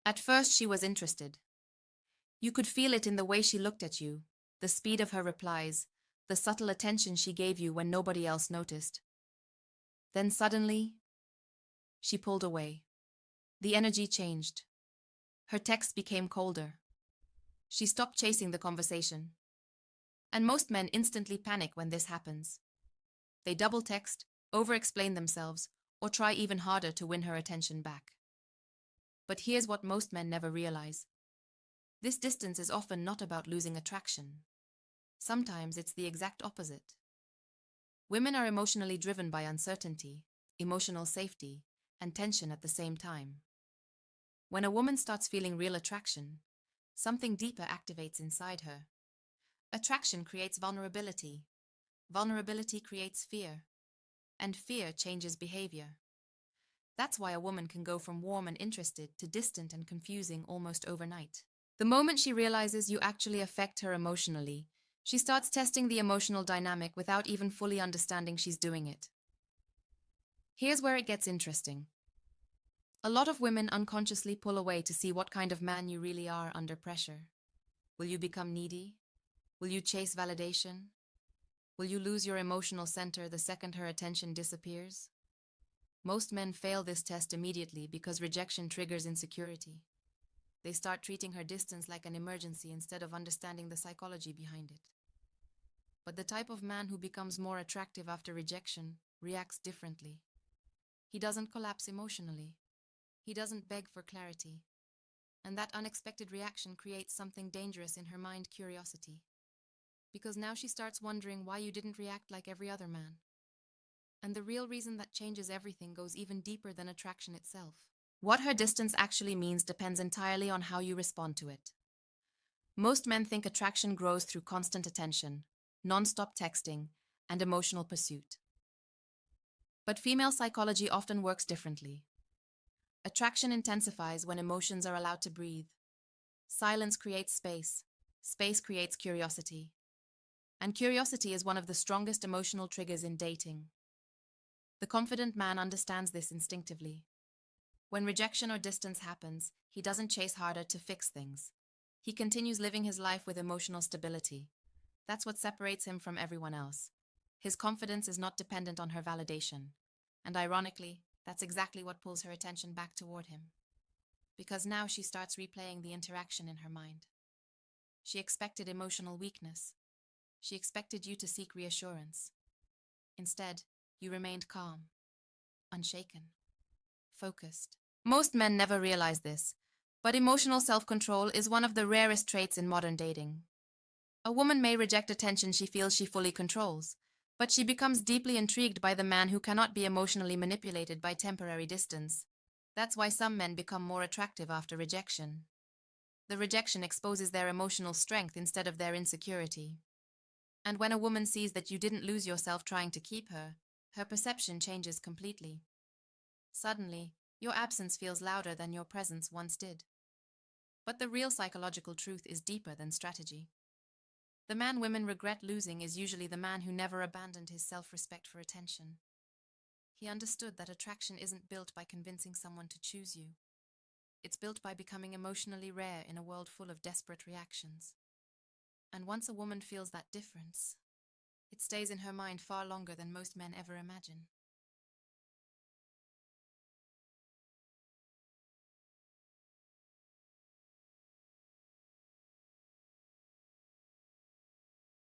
At first, she was interested. You could feel it in the way she looked at you, the speed of her replies, the subtle attention she gave you when nobody else noticed. Then suddenly, she pulled away. The energy changed. Her text became colder. She stopped chasing the conversation. And most men instantly panic when this happens. They double text, over-explain themselves, or try even harder to win her attention back. But here's what most men never realize. This distance is often not about losing attraction. Sometimes it's the exact opposite. Women are emotionally driven by uncertainty, emotional safety, and tension at the same time. When a woman starts feeling real attraction, something deeper activates inside her. Attraction creates vulnerability. Vulnerability creates fear. And fear changes behavior. That's why a woman can go from warm and interested to distant and confusing almost overnight. The moment she realizes you actually affect her emotionally, she starts testing the emotional dynamic without even fully understanding she's doing it. Here's where it gets interesting. A lot of women unconsciously pull away to see what kind of man you really are under pressure. Will you become needy? Will you chase validation? Will you lose your emotional center the second her attention disappears? Most men fail this test immediately because rejection triggers insecurity. They start treating her distance like an emergency instead of understanding the psychology behind it. But the type of man who becomes more attractive after rejection reacts differently. He doesn't collapse emotionally. He doesn't beg for clarity. And that unexpected reaction creates something dangerous in her mind: curiosity. Because now she starts wondering why you didn't react like every other man. And the real reason that changes everything goes even deeper than attraction itself. What her distance actually means depends entirely on how you respond to it. Most men think attraction grows through constant attention, non-stop texting, and emotional pursuit. But female psychology often works differently. Attraction intensifies when emotions are allowed to breathe. Silence creates space. Space creates curiosity. And curiosity is one of the strongest emotional triggers in dating. The confident man understands this instinctively. When rejection or distance happens, he doesn't chase harder to fix things. He continues living his life with emotional stability. That's what separates him from everyone else. His confidence is not dependent on her validation. And ironically, that's exactly what pulls her attention back toward him. Because now she starts replaying the interaction in her mind. She expected emotional weakness. She expected you to seek reassurance. Instead, you remained calm, unshaken, focused. Most men never realize this, but emotional self-control is one of the rarest traits in modern dating. A woman may reject attention she feels she fully controls, but she becomes deeply intrigued by the man who cannot be emotionally manipulated by temporary distance. That's why some men become more attractive after rejection. The rejection exposes their emotional strength instead of their insecurity. And when a woman sees that you didn't lose yourself trying to keep her, her perception changes completely. Suddenly, your absence feels louder than your presence once did. But the real psychological truth is deeper than strategy. The man women regret losing is usually the man who never abandoned his self-respect for attention. He understood that attraction isn't built by convincing someone to choose you. It's built by becoming emotionally rare in a world full of desperate reactions. And once a woman feels that difference, it stays in her mind far longer than most men ever imagine.